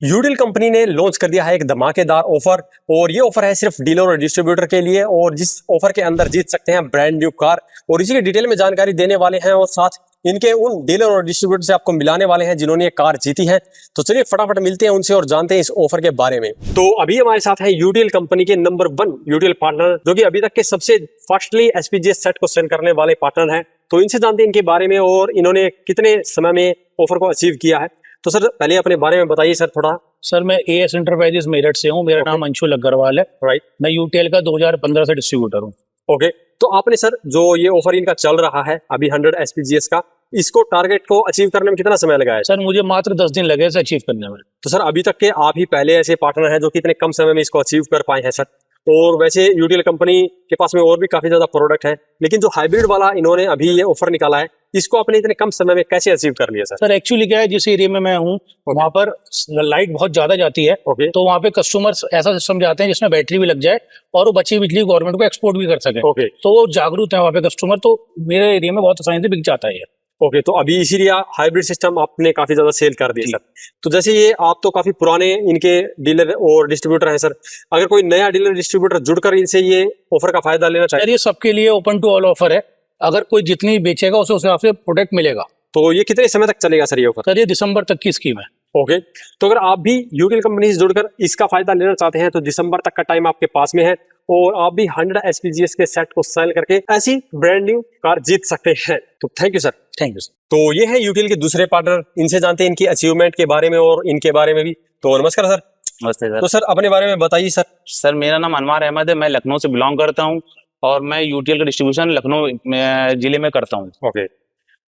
यूटिल company ने launch कर दिया है एक धमाकेदार ऑफर और ये ऑफर है सिर्फ डीलर और डिस्ट्रीब्यूटर के लिए और जिस ऑफर के अंदर जीत सकते हैं ब्रांड न्यू कार और इसी की डिटेल में जानकारी देने वाले हैं और साथ इनके उन डीलर और डिस्ट्रीब्यूटर से आपको मिलाने वाले हैं जिन्होंने ये कार जीती है। तो चलिए फटाफट मिलते हैं उनसे और जानते हैं इस ऑफर के बारे में। तो अभी हमारे साथ है यूटिल कंपनी के नंबर 1 यूटिल पार्टनर जो कि अभी तक के सबसे फास्टली एसपीजीएस सेट को सेल करने वाले पार्टनर हैं। तो इनसे जानते हैं इनके बारे में और इन्होंने कितने समय में ऑफर को अचीव किया है। तो सर पहले अपने बारे में बताइए सर थोड़ा। सर मैं एएस एंटरप्राइजेस मेरठ से हूँ। मेरा नाम अंशुल अग्रवाल है। राइट। मैं यूटीएल का 2015 से डिस्ट्रीब्यूटर हूँ। ओके। तो आपने सर जो ये ऑफर इनका चल रहा है अभी 100 एसपीजीएस का, इसको टारगेट को अचीव करने में कितना समय लगा है? सर मुझे मात्र 10 दिन लगे इसे अचीव करने में। तो सर अभी तक के आप ही पहले ऐसे पार्टनर हैं जो कि इतने कम समय में इसको अचीव कर पाए हैं सर। और वैसे यूटिल कंपनी के पास में और भी काफी ज्यादा प्रोडक्ट है, लेकिन जो हाइब्रिड वाला इन्होंने अभी ये ऑफर निकाला है इसको आपने इतने कम समय में कैसे अचीव कर लिया सर? सर एक्चुअली क्या है, जिस एरिया में मैं हूँ वहाँ पर लाइट बहुत ज्यादा जाती है। तो वहाँ पे कस्टमर्स ऐसा सिस्टम चाहते हैं जिसमें बैटरी भी लग जाए और वो बची बिजली गवर्नमेंट को एक्सपोर्ट भी कर सके। तो वो जागरूक है वहाँ पे कस्टमर, तो मेरे एरिया में बहुत आसानी से बिक जाता है ये। ओके। तो अभी इसीलिए हाइब्रिड सिस्टम आपने काफी ज्यादा सेल कर दिया सर। तो जैसे ये आप तो काफी पुराने इनके डीलर और डिस्ट्रीब्यूटर हैं सर, अगर कोई नया डीलर डिस्ट्रीब्यूटर जुड़कर इनसे ये ऑफर का फायदा लेना चाहिए? ये सबके लिए ओपन टू ऑल ऑफर है। अगर कोई जितनी बेचेगा उसे उस हिसाब से प्रोडक्ट मिलेगा। तो ये कितने समय तक चलेगा सर ये ऑफर? सर ये दिसंबर तक की स्कीम है। ओके। तो अगर आप भी यूटिल कंपनी से जुड़कर इसका फायदा लेना चाहते हैं तो दिसंबर तक का टाइम आपके पास में है और आप भी 100 एसपीजीएस के सेट को सेल करके ऐसी ब्रांड न्यू कार जीत सकते हैं। तो thank you sir. Thank you sir. तो ये है यूटिल के दूसरे पार्टनर, इनसे जानते हैं इनकी अचीवमेंट के बारे में और इनके बारे में भी। तो नमस्कार सर। नमस्ते सर। तो सर अपने बारे में बताइए सर। सर मेरा नाम अनवार अहमद है, मैं लखनऊ से बिलोंग करता हूं और मैं यूटीएल का डिस्ट्रीब्यूशन लखनऊ जिले में करता हूं। ओके।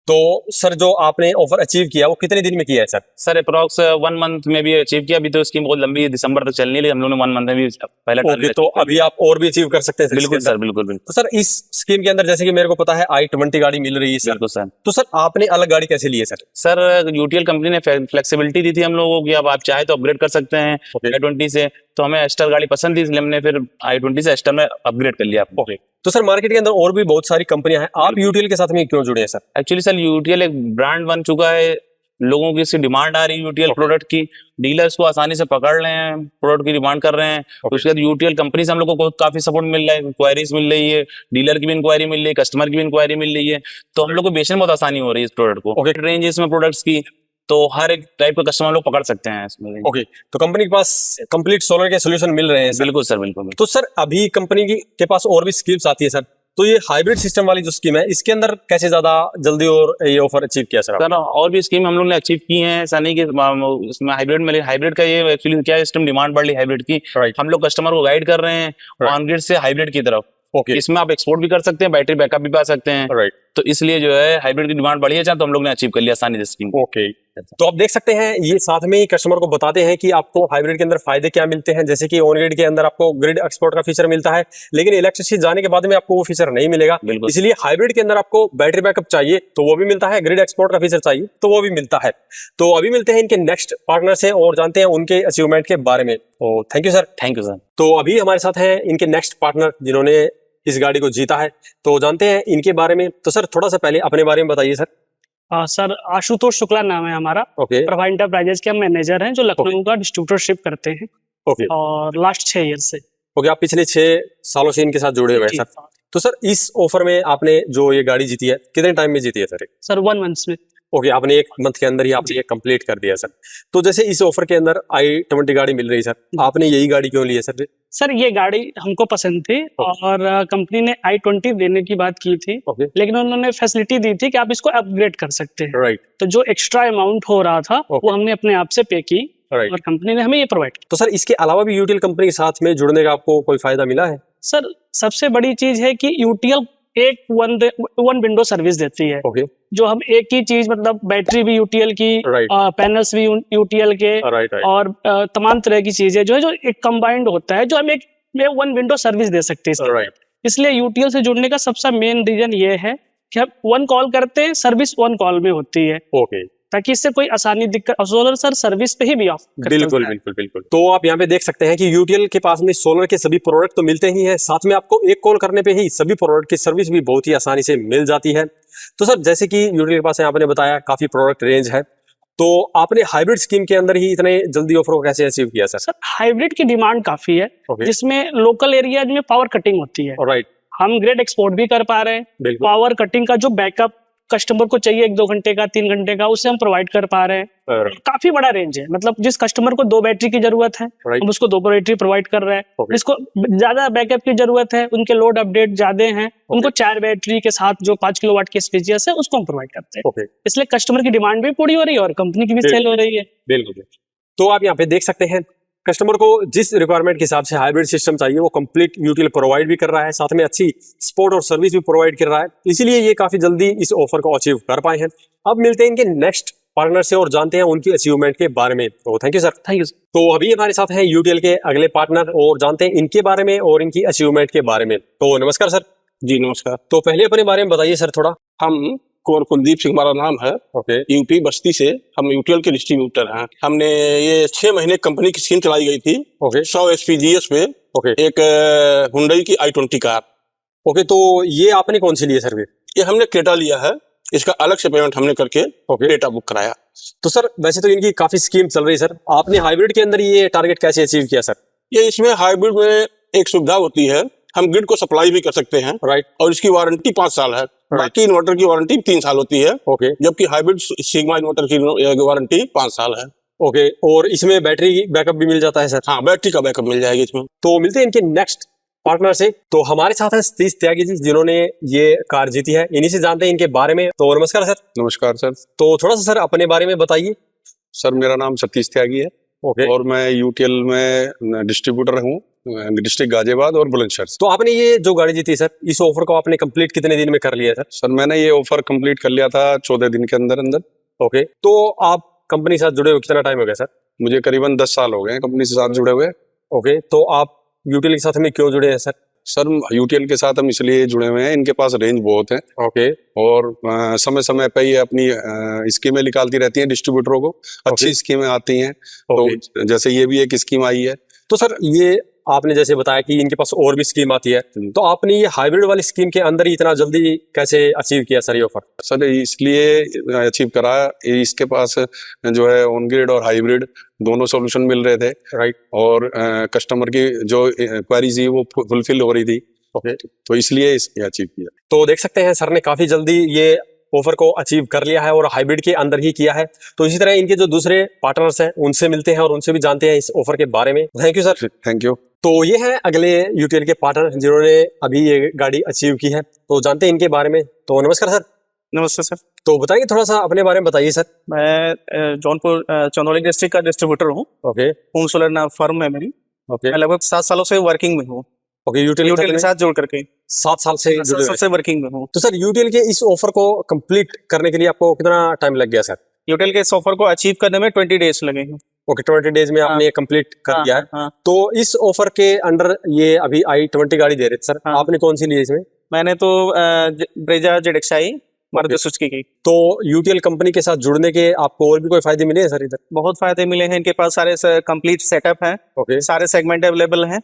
तो सर जो आपने ऑफर अचीव किया वो कितने दिन में किया है सर? सर अप्रोक्स 1 मंथ में भी अचीव किया। अभी तो स्कीम बहुत लंबी है, दिसंबर तक चलनी है, हम लोगों ने 1 मंथ में भी पहला टारगेट। तो अभी आप और भी अचीव कर सकते हैं? बिल्कुल सर, बिल्कुल। तो सर इस स्कीम के अंदर जैसे कि मेरे को पता है i20 गाड़ी मिल रही है सर। बिल्कुल सर। तो सर आपने अलग गाड़ी कैसे ली है सर? सर यूटीएल कंपनी ने फ्लेक्सिबिलिटी दी थी हम लोगों की, अब आप चाहे तो अपग्रेड कर सकते हैं i20 से। तो हमें एस्टर गाड़ी पसंद थी इसलिए हमने फिर i20 से एस्टर में अपग्रेड कर लिया। ओके। तो सर मार्केट के अंदर और भी बहुत सारी कंपनियां हैं, आप यूटीएल के साथ में क्यों जुड़े हैं सर? एक्चुअली सर यूटीएल एक ब्रांड बन चुका है, लोगों की इसकी डिमांड आ रही है यूटीएल प्रोडक्ट की, डीलर्स को आसानी से पकड़ रहे हैं, प्रोडक्ट की डिमांड कर रहे हैं। उसके बाद यूटीएल कंपनी से हम लोग को काफी सपोर्ट मिल रहा है, इंक्वायरीज मिल रही है, डीलर की भी इंक्वायरी मिल रही है, कस्टमर की भी इंक्वायरी मिल रही है। तो हम लोग को बेचने में बहुत आसानी हो रही है इस प्रोडक्ट को। रेंज इसमें प्रोडक्ट्स की, तो हर एक टाइप का कस्टमर लोग पकड़ सकते हैं इसमें। ओके। तो कंपनी के पास कंप्लीट सोलर के सॉल्यूशन मिल रहे हैं? बिल्कुल सर, बिल्कुल। तो सर अभी कंपनी के पास और भी स्कीम्स आती है सर, तो ये हाइब्रिड सिस्टम वाली जो स्कीम है इसके अंदर कैसे ज्यादा जल्दी और ये ऑफर अचीव किया सर? सर और भी स्कीम हम लोग ने अचीव की है, ऐसा नहीं कि इसमें हाइब्रिड में। हाइब्रिड का ये एक्चुअली क्या सिस्टम डिमांड बढ़ रही है हाइब्रिड की। हम लोग कस्टमर को गाइड कर रहे हैं ऑन ग्रिड से हाइब्रिड की तरफ। इसमें आप एक्सपोर्ट भी कर सकते हैं, बैटरी बैकअप भी पा सकते हैं। तो इसलिए जो है हाइब्रिड की डिमांड बढ़ी है, तो हम लोग ने अचीव कर लिया आसानी से स्कीम। ओके। तो आप देख सकते हैं ये साथ में ही कस्टमर को बताते हैं कि आपको हाइब्रिड के अंदर फायदे क्या मिलते हैं, जैसे कि ऑन ग्रिड के अंदर आपको ग्रिड एक्सपोर्ट का फीचर मिलता है, लेकिन इलेक्ट्रिसिटी जाने के बाद में आपको वो फीचर नहीं मिलेगा। इसलिए हाइब्रिड के अंदर आपको बैटरी बैकअप चाहिए तो वो भी मिलता है, ग्रिड एक्सपोर्ट का फीचर चाहिए तो वो भी मिलता है। तो अभी मिलते हैं इनके नेक्स्ट पार्टनर से और जानते हैं उनके अचीवमेंट के बारे में। तो thank you sir. Thank you sir. तो अभी हमारे साथ है इनके नेक्स्ट पार्टनर जिन्होंने इस गाड़ी को जीता है, तो जानते हैं इनके बारे में। तो सर थोड़ा सा पहले अपने बारे में बताइए सर। सर आशुतोष शुक्ला नाम है हमारा। प्रभा इंटरप्राइजेस के हम मैनेजर हैं जो लखनऊ का डिस्ट्रीब्यूटरशिप करते हैं। और लास्ट 6 ईयर से। आप पिछले 6 सालों से इनके साथ जुड़े हुए हैं सर। तो सर इस ऑफर में आपने जो ये गाड़ी जीती है कितने टाइम में जीती है सर? सर 1 मंथ में। आपने 1 मंथ के अंदर ही आपने ये कंप्लीट कर दिया सर। तो जैसे इस ऑफर के अंदर i20 गाड़ी मिल रही है सर, आपने यही गाड़ी क्यों ली है सर? सर ये गाड़ी हमको पसंद थी और कंपनी ने i20 देने की बात की थी, लेकिन उन्होंने फैसिलिटी दी थी कि आप इसको अपग्रेड कर सकते हैं। तो जो एक्स्ट्रा अमाउंट हो रहा था वो हमने अपने आप से पे की और कंपनी ने हमें ये प्रोवाइड किया। तो सर इसके अलावा भी यूटीएल कंपनी के साथ में जुड़ने का आपको कोई फायदा मिला है? सर सबसे बड़ी चीज है कि यूटीएल एक वन विंडो सर्विस देती है। जो हम एक ही चीज, मतलब बैटरी भी यूटीएल की, पैनल्स भी यूटीएल के, और तमाम तरह की चीजें जो है जो एक कंबाइंड होता है, जो हम एक 1 विंडो सर्विस दे सकते हैं। इसलिए यूटीएल से जुड़ने का सबसे मेन रीजन ये है कि हम 1 कॉल करते हैं, सर्विस 1 कॉल में होती है। ताकि इससे कोई आसानी दिक्कत, सोलर सर सर्विस पे ही भी ऑफ। बिल्कुल बिल्कुल बिल्कुल। तो आप यहाँ पे देख सकते हैं कि यूटीएल के पास में सोलर के सभी प्रोडक्ट तो मिलते ही हैं, साथ में आपको 1 कॉल करने पे ही सभी प्रोडक्ट की सर्विस भी बहुत ही आसानी से मिल जाती है। तो सर जैसे कि यूटीएल के पास आपने बताया काफी प्रोडक्ट रेंज है, तो आपने हाइब्रिड स्कीम के अंदर ही इतने जल्दी ऑफर को कैसे अचीव किया सर? सर हाइब्रिड की डिमांड काफी है, जिसमें लोकल एरिया में पावर कटिंग होती है। राइट, हम ग्रेड एक्सपोर्ट भी कर पा रहे हैं। बिल्कुल। पावर कटिंग का जो बैकअप कस्टमर को चाहिए 1-2 घंटे का, 3 घंटे का, उसे हम प्रोवाइड कर पा रहे हैं। काफी बड़ा रेंज है, मतलब जिस कस्टमर को 2 बैटरी की जरूरत है, हम उसको 2 बैटरी प्रोवाइड कर रहे हैं। जिसको ज्यादा बैकअप की जरूरत है, उनके लोड अपडेट ज्यादा हैं, उनको 4 बैटरी के साथ जो 5 किलोवाट की स्पेसियस है उसको हम प्रोवाइड करते हैं। इसलिए कस्टमर की डिमांड भी पूरी हो रही है और कंपनी की भी सेल हो रही है। बिल्कुल। तो आप यहाँ पे देख सकते हैं कस्टमर को जिस रिक्वायरमेंट के हिसाब से हाइब्रिड सिस्टम चाहिए वो कंप्लीट यूटिल प्रोवाइड भी कर रहा है, साथ में अच्छी सपोर्ट और सर्विस भी प्रोवाइड कर रहा है, इसीलिए ये काफी जल्दी इस ऑफर को अचीव कर पाए हैं। अब मिलते हैं इनके नेक्स्ट पार्टनर से और जानते हैं उनकी अचीवमेंट के बारे में। तो thank you sir. Thank you. तो अभी हमारे साथ हैं यूटीएल के अगले पार्टनर और जानते हैं इनके बारे में और इनकी अचीवमेंट के बारे में। तो नमस्कार सर। जी नमस्कार। तो पहले अपने बारे में बताइए सर थोड़ा। हम कुलदीप सिंह हमारा नाम है। यूपी बस्ती से हम यूटीएल के डिस्ट्रीब्यूटर हैं। हमने ये 6 महीने कंपनी की स्कीम चलाई गई थी 100 SPGS पे एक हुंडई की i20 कार। तो ये आपने कौन सी ली है सर? ये हमने क्रेटा लिया है, इसका अलग से पेमेंट हमने करके क्रेटा बुक कराया। तो सर वैसे तो इनकी काफी स्कीम चल रही है सर, आपने हाइब्रिड के अंदर ये टारगेट कैसे अचीव किया सर? ये इसमें हाइब्रिड में एक सुविधा होती है, हम ग्रिड को सप्लाई भी कर सकते हैं। राइट। और इसकी वारंटी 5 साल है। बाकी इन्वर्टर की वारंटी 3 साल होती है। जबकि हाइब्रिड सिग्मा इन्वर्टर की वारंटी 5 साल है। और इसमें बैटरी बैकअप भी मिल जाता है सर? हाँ, बैटरी का बैकअप मिल जाएगी इसमें। तो मिलते हैं इनके नेक्स्ट पार्टनर से। तो हमारे साथ है सतीश त्यागी जी, जिन्होंने ये कार जीती है, इन्हीं से जानते हैं इनके बारे में। तो नमस्कार सर। नमस्कार सर। तो थोड़ा सा सर अपने बारे में बताइए। सर मेरा नाम सतीश त्यागी है और मैं यूटीएल में डिस्ट्रीब्यूटर हूँ, डिस्ट्रिक्ट गाजियाबाद और बुलंदशहर। तो आपने ये जो गाड़ी जीती सर, इस ऑफर को आपने कंप्लीट कितने दिन में कर लिया सर? सर मैंने ये ऑफर कंप्लीट कर लिया था 14 दिन के अंदर अंदर। तो आप कंपनी के साथ जुड़े हुए कितना टाइम हो गया सर? मुझे करीबन 10 साल हो गए हैं कंपनी से साथ जुड़े हुए। तो आप यूटीएल के साथ में क्यों जुड़े हैं सर? सर यूटीएल के साथ हम इसलिए जुड़े हुए हैं, इनके पास रेंज बहुत है। और समय समय पे ये अपनी स्कीमें निकालती रहती हैं डिस्ट्रीब्यूटरों को, अच्छी स्कीमें आती हैं। तो जैसे ये भी एक स्कीम आई है। तो सर ये आपने जैसे बताया कि इनके पास और भी स्कीम आती है, तो आपने ये हाइब्रिड वाली स्कीम के अंदर ही इतना जल्दी कैसे अचीव किया सर ये ऑफर? सर इसलिए अचीव करा, इसके पास जो है ऑन ग्रिड और हाइब्रिड दोनों सॉल्यूशन मिल रहे थे। राइट। और कस्टमर की जो क्वेरीज थी वो फुलफिल हो रही थी। तो इसलिए अचीव किया। तो देख सकते हैं सर ने काफी जल्दी ये ऑफर को अचीव कर लिया है और हाइब्रिड के अंदर ही किया है। तो इसी तरह इनके जो दूसरे पार्टनर्स हैं उनसे मिलते हैं और उनसे भी जानते हैं इस ऑफर के बारे में। Thank you sir. Thank you. तो ये है अगले यूटीएल के पार्टनर जिन्होंने अभी ये गाड़ी अचीव की है, तो जानते हैं इनके बारे में। तो नमस्कार सर। नमस्ते सर। तो बताइए थोड़ा सा अपने बारे में बताइए सर। मैं जौनपुर चंदौली डिस्ट्रिक्ट का डिस्ट्रीब्यूटर हूँ। होम सोलर फर्म है मेरी। मैं लगभग 7 सालों से वर्किंग में हूँ। यूटीएल के साथ जुड़ करके 7 साल से वर्किंग में हूँ। तो सर यूटीएल के इस ऑफर को कंप्लीट करने के लिए आपको कितना टाइम लग गया सर? यूटीएल के इस ऑफर को अचीव करने में 20 डेज लगे हैं। 20 डेज में आपने कंप्लीट कर दिया है। तो इस ऑफर के अंडर ये अभी i20 गाड़ी दे रहे थे सर, आपने कौन सी ली है इसमें? मैंने तो ब्रेजा ZXi मारुति सुजुकी की। तो यूटीएल कंपनी के साथ जुड़ने के आपको और भी कोई फायदे मिले हैं सर इधर? बहुत फायदे मिले हैं। इनके पास सारे कंप्लीट सेटअप है। सारे सेगमेंट अवेलेबल हैं।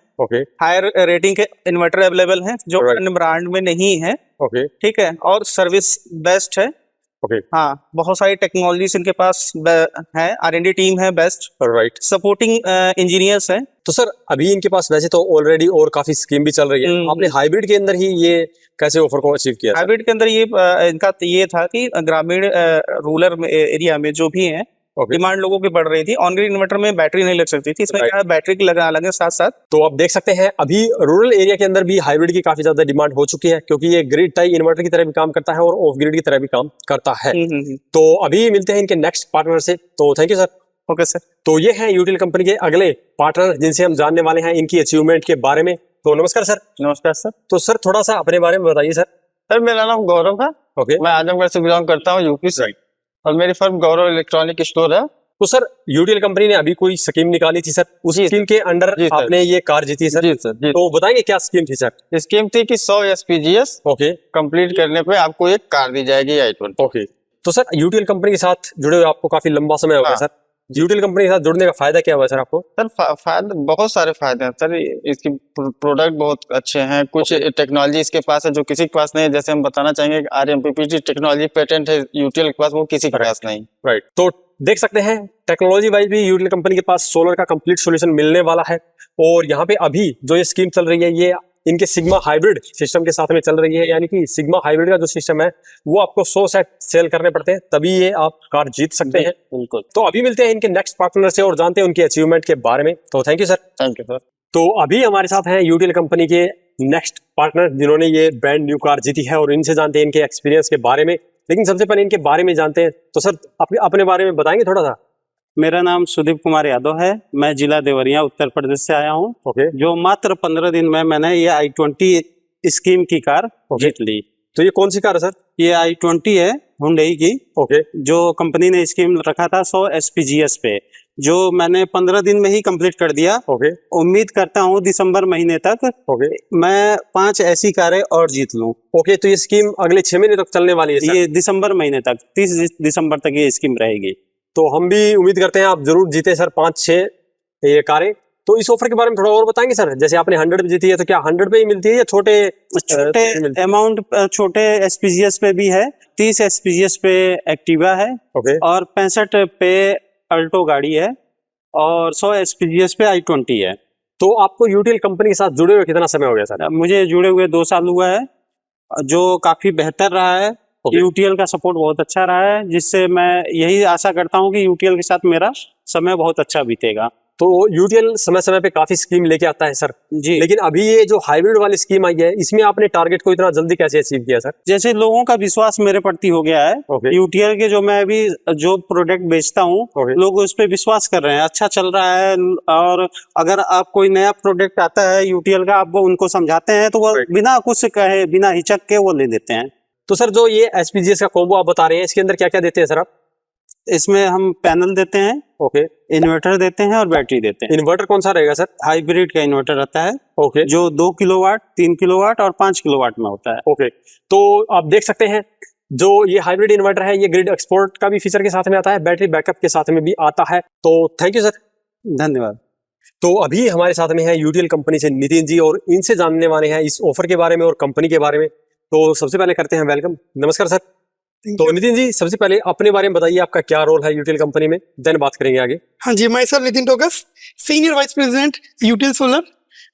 हायर रेटिंग के इन्वर्टर अवेलेबल हैं जो अन्य ब्रांड में नहीं है। ठीक है। और सर्विस बेस्ट है। हाँ, बहुत सारी टेक्नोलॉजीज इनके पास है। R&D टीम है बेस्ट। राइट। सपोर्टिंग इंजीनियर्स हैं। तो सर अभी इनके पास वैसे तो ऑलरेडी और काफी स्कीम भी चल रही है, आपने हाइब्रिड के अंदर ही ये कैसे ऑफर को अचीव किया? हाइब्रिड के अंदर ये इनका ये था कि ग्रामीण रूरल एरिया में जो भी है डिमांड लोगों की बढ़ रही थी। ऑन ग्रिड इन्वर्टर में बैटरी नहीं लग सकती थी, इसमें क्या बैटरी की लगा लगे साथ साथ। तो आप देख सकते हैं अभी रूरल एरिया के अंदर भी हाइब्रिड की काफी ज्यादा डिमांड हो चुकी है, क्योंकि ये ग्रिड टाई इन्वर्टर की तरह भी काम करता है और ऑफ ग्रिड की तरह भी काम करता है। तो अभी मिलते हैं इनके नेक्स्ट पार्टनर से। तो thank you sir. Okay sir. तो ये है यूटीएल कंपनी के अगले पार्टनर जिनसे हम जानने वाले हैं इनकी अचीवमेंट के बारे में। तो नमस्कार सर। नमस्कार सर। तो सर थोड़ा सा अपने बारे में बताइए सर। सर मेरा नाम गौरव है। मैं आजमगढ़ से बिलोंग करता हूँ, यूपी से। और मेरी फर्म गौरव इलेक्ट्रॉनिक स्टोर है। तो सर यूटीएल कंपनी ने अभी कोई स्कीम निकाली थी सर, उसी स्कीम के अंडर आपने ये कार जीती सर? जी सर। जी। तो बताएंगे क्या स्कीम थी सर? स्कीम थी कि 100 SPGS कंप्लीट करने पे आपको एक कार दी जाएगी i20। तो सर यूटीएल कंपनी के साथ जुड़े हुए आपको काफी लंबा समय हो गया सर, यूटीएल कंपनी के साथ जुड़ने का फायदा क्या हुआ सर आपको? सर फायदा बहुत सारे फायदे हैं सर। इसकी प्रोडक्ट बहुत अच्छे हैं। कुछ टेक्नोलॉजी इसके पास है जो किसी के पास नहीं है। जैसे हम बताना चाहेंगे RMPPT टेक्नोलॉजी पेटेंट है यूटीएल के पास, वो किसी के पास नहीं। राइट। तो देख सकते हैं टेक्नोलॉजी वाइज भी यूटिल कंपनी के पास सोलर का कंप्लीट सॉल्यूशन मिलने वाला है। और यहाँ पे अभी जो ये स्कीम चल रही है ये इनके सिग्मा हाइब्रिड सिस्टम के साथ में चल रही है, यानी कि सिग्मा हाइब्रिड का जो सिस्टम है वो आपको 100 सेट सेल करने पड़ते हैं तभी ये आप कार जीत सकते हैं। बिल्कुल। तो अभी मिलते हैं इनके नेक्स्ट पार्टनर से और जानते हैं उनके अचीवमेंट के बारे में। तो thank you sir. Thank you sir. तो अभी हमारे साथ हैं यूटिल कंपनी के नेक्स्ट पार्टनर जिन्होंने ये ब्रांड न्यू कार जीती है और इनसे जानते हैं इनके एक्सपीरियंस के बारे में। लेकिन सबसे पहले इनके बारे में जानते हैं, तो सर अपने बारे में बताएंगे थोड़ा सा। मेरा नाम सुदीप कुमार यादव है, मैं जिला देवरिया उत्तर प्रदेश से आया हूँ। ओके। जो मात्र 15 दिन में मैंने ये i20 स्कीम की कार जीत ली। तो ये कौन सी कार है सर? ये i20 है हुंडई की। ओके। जो कंपनी ने स्कीम रखा था 100 SPGS पे, जो मैंने 15 दिन में ही कंप्लीट कर दिया। ओके। उम्मीद करता हूँ दिसंबर महीने तक ओके मैं 5 ऐसी कारें और जीत लूं। ओके। तो ये स्कीम अगले 6 महीने तक चलने वाली है सर? ये दिसंबर महीने तक 30 दिसंबर तक ये स्कीम रहेगी। तो हम भी उम्मीद करते हैं आप जरूर जीते सर 5-6 ये कारें। तो इस ऑफर के बारे में थोड़ा और बताएंगे सर? जैसे आपने 100 पे जीती है तो क्या 100 पे ही मिलती है या छोटे अमाउंट छोटे SPGS पे भी है। 30 SPGS पे एक्टिवा है। ओके। और 65 पे अल्टो गाड़ी है और 100 SPGS पे i20 है। तो आपको यूटिल कंपनी के साथ जुड़े हुए कितना समय हो गया सर? मुझे जुड़े हुए 2 साल हुआ है, जो काफी बेहतर रहा है। यूटीएल का सपोर्ट बहुत अच्छा रहा है, जिससे मैं यही आशा करता हूँ कि यूटीएल के साथ मेरा समय बहुत अच्छा बीतेगा। तो यूटीएल समय समय पे काफी स्कीम लेके आता है सर जी। लेकिन अभी ये जो हाइब्रिड वाली स्कीम आई है इसमें आपने टारगेट को इतना जल्दी कैसे अचीव किया सर? जैसे लोगों का विश्वास मेरे प्रति हो गया है। यूटीएल के जो मैं अभी जो प्रोडक्ट बेचता हूँ लोग उस पर विश्वास कर रहे हैं, अच्छा चल रहा है। और अगर आप कोई नया प्रोडक्ट आता है यूटीएल का, आप वो उनको समझाते हैं तो वो बिना कुछ कहे बिना हिचक के वो ले देते हैं। तो सर जो ये SPGS का कॉम्बो आप बता रहे हैं इसके अंदर क्या क्या देते हैं सर आप? इसमें हम पैनल देते हैं, ओके, इन्वर्टर देते हैं और बैटरी देते हैं। इन्वर्टर कौन सा रहेगा सर? हाइब्रिड का इन्वर्टर आता है। ओके। जो 2 किलोवाट, 3 किलोवाट और 5 किलोवाट में होता है। ओके। तो आप देख सकते हैं जो ये हाइब्रिड इन्वर्टर है ये ग्रिड एक्सपोर्ट का भी फीचर के साथ में आता है, बैटरी बैकअप के साथ में भी आता है। तो थैंक यू सर। धन्यवाद। तो अभी हमारे साथ में है यूटीएल कंपनी से नितिन जी और इनसे जानने वाले हैं इस ऑफर के बारे में और कंपनी के बारे में। तो सबसे पहले करते हैं वेलकम। नमस्कार सर। तो नितिन जी सबसे पहले अपने बारे में बताइए, आपका क्या रोल है यूटीएल कंपनी में, देन बात करेंगे आगे। हाँ जी, मैं sir Nitin Tokas, senior vice president UTL solar.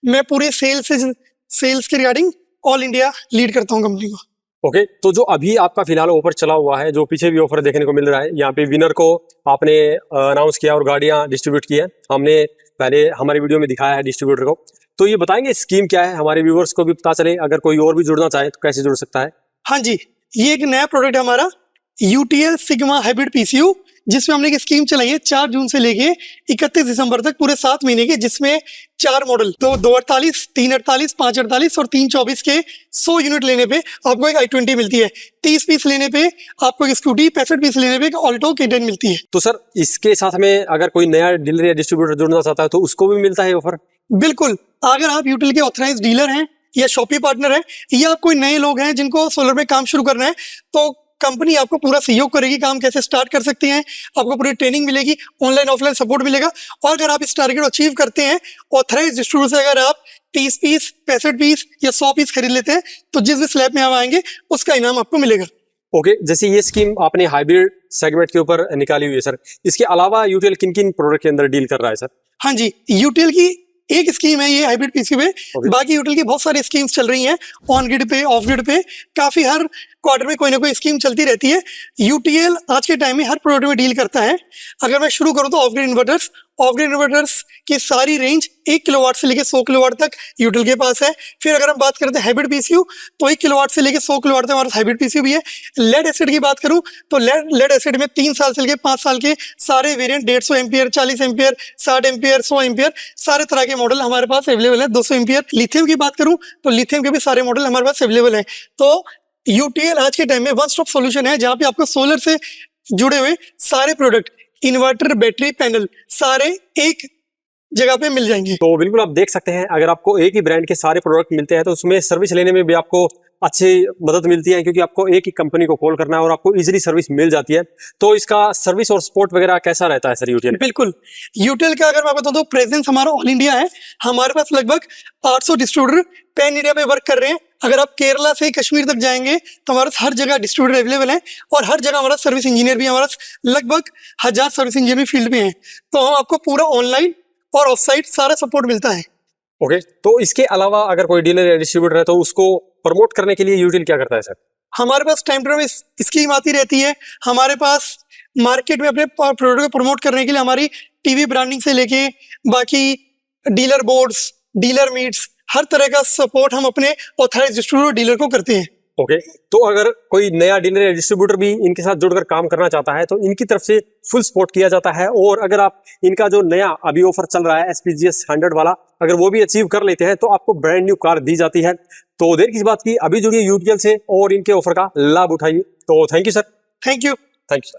मैं पूरे सेल्स के रिगार्डिंग ऑल इंडिया लीड करता हूँ कंपनी को। ओके। तो जो अभी आपका फिलहाल ऑफर चला हुआ है, जो पीछे भी ऑफर देखने को मिल रहा है, यहाँ पे विनर को आपने अनाउंस किया और गाड़ियां डिस्ट्रीब्यूट की है, हमने पहले हमारे वीडियो में दिखाया है डिस्ट्रीब्यूटर को। तो ये बताएंगे स्कीम क्या है, हमारे व्यूअर्स को भी पता चले, अगर कोई और भी जुड़ना चाहे तो कैसे जुड़ सकता है? हाँ जी, ये एक नया प्रोडक्ट है हमारा यूटीएल सिग्मा हाइब्रिड पीसीयू, जिसमें हमने एक स्कीम चलाई है 4 जून से लेके 31 दिसंबर तक, पूरे 7 महीने के, जिसमें 4 मॉडल, तो 248, 348, 548 और 324 के 100 यूनिट लेने पे आपको एक i20 मिलती है। 30 पीस लेने पे आपको एक स्कूटी, 65 पीस लेने पे एक ऑल्टो K10 मिलती है। तो सर इसके साथ में अगर कोई नया डीलर या डिस्ट्रीब्यूटर जुड़ना चाहता है तो उसको भी मिलता है ऑफर? बिल्कुल, अगर आप यूटीएल के ऑथराइज डीलर हैं या शॉपी पार्टनर है या आप कोई नए लोग हैं जिनको सोलर में काम शुरू करना है, तो कंपनी आपको पूरा सहयोग करेगी, काम कैसे स्टार्ट कर सकते हैं, आपको पूरी ट्रेनिंग मिलेगी, ऑनलाइन ऑफलाइन सपोर्ट मिलेगा। और अगर आप इस टारगेट अचीव करते हैं, ऑथराइज डिस्ट्रीब्यूटर से अगर आप 30 पीस, 65 पीस या 100 पीस खरीद लेते हैं, तो जिस भी स्लैब में आप आएंगे उसका इनाम आपको मिलेगा। ओके। जैसे ये स्कीम आपने हाइब्रिड सेगमेंट के ऊपर निकाली हुई है सर, इसके अलावा यूटीएल किन किन प्रोडक्ट के अंदर डील कर रहा है सर? हाँ जी, यूटीएल की एक स्कीम है ये हाइब्रिड पीसी पे, बाकी यूटीएल की बहुत सारी स्कीम्स चल रही हैं, ऑन ग्रिड पे, ऑफ ग्रिड पे, काफी हर क्वार्टर में कोई ना कोई स्कीम चलती रहती है। यूटीएल आज के टाइम में हर प्रोडक्ट में डील करता है। अगर मैं शुरू करूं तो ऑफ ग्रिड इन्वर्टर्स की सारी रेंज 1 किलोवाट से लेकर 100 किलोवाट तक यूटीएल के पास है। फिर अगर हम बात करते हैं हाइब्रिड पीसीयू, तो 1 किलोवाट से लेकर 100 किलोवाट तक हमारे पास हाइब्रिड पीसीयू भी है। लेड एसिड की बात करूं तो लेड एसिड में 3 साल से लेकर 5 साल के सारे variant, 150 ampere, 40 ampere, 60 ampere, 100 ampere, सारे तरह के मॉडल हमारे पास अवेलेबल है। 200 एम्पियर लिथियम की बात करूं तो लिथियम के भी सारे मॉडल हमारे पास अवेलेबल है। तो यूटीएल आज के टाइम में वन स्टॉप सॉल्यूशन है, जहां पे आपको सोलर से जुड़े हुए सारे प्रोडक्ट, इन्वर्टर, बैटरी, पैनल, सारे एक जगह पे मिल जाएंगे। तो बिल्कुल आप देख सकते हैं, अगर आपको एक ही ब्रांड के सारे प्रोडक्ट मिलते हैं तो उसमें सर्विस लेने में भी आपको अच्छी मदद मिलती है, क्योंकि आपको एक ही कंपनी को कॉल करना है और आपको इजीली सर्विस मिल जाती है। तो इसका सर्विस और सपोर्ट वगैरह कैसा रहता है सर यूटीएल? बिल्कुल, यूटीएल का अगर मैं बताऊं तो प्रेजेंस हमारा ऑल इंडिया है। हमारे पास लगभग 800 डिस्ट्रीब्यूटर पैन इंडिया पे वर्क कर रहे हैं। अगर आप केरला से कश्मीर तक जाएंगे तो हमारे पास हर जगह डिस्ट्रीब्यूटर अवेलेबल है, और हर जगह हमारा सर्विस इंजीनियर भी, हमारा लगभग 1000 सर्विस इंजीनियर भी फील्ड में है। तो हम आपको पूरा ऑनलाइन और ऑफ साइट सारा सपोर्ट मिलता है। ओके, तो इसके अलावा अगर कोई डीलर या डिस्ट्रीब्यूटर है तो उसको प्रमोट करने के लिए यूटीएल क्या करता है सर? हमारे पास टाइम टू टाइम स्कीम आती रहती है। हमारे पास मार्केट में अपने प्रोडक्ट को प्रमोट करने के लिए हमारी टीवी ब्रांडिंग से लेके बाकी डीलर बोर्ड्स, डीलर मीट्स, हर तरह का सपोर्ट हम अपने ऑथराइज्ड डिस्ट्रीब्यूटर डीलर को करते हैं। ओके, तो अगर कोई नया डीलर या डिस्ट्रीब्यूटर भी इनके साथ जुड़कर काम करना चाहता है तो इनकी तरफ से फुल सपोर्ट किया जाता है। और अगर आप इनका जो नया अभी ऑफर चल रहा है SPGS 100 वाला, अगर वो भी अचीव कर लेते हैं तो आपको ब्रांड न्यू कार दी जाती है। तो देर किस बात की, अभी जुड़िए यूटीएल से और इनके ऑफर का लाभ उठाइए। तो thank you sir. Thank you. Thank you sir.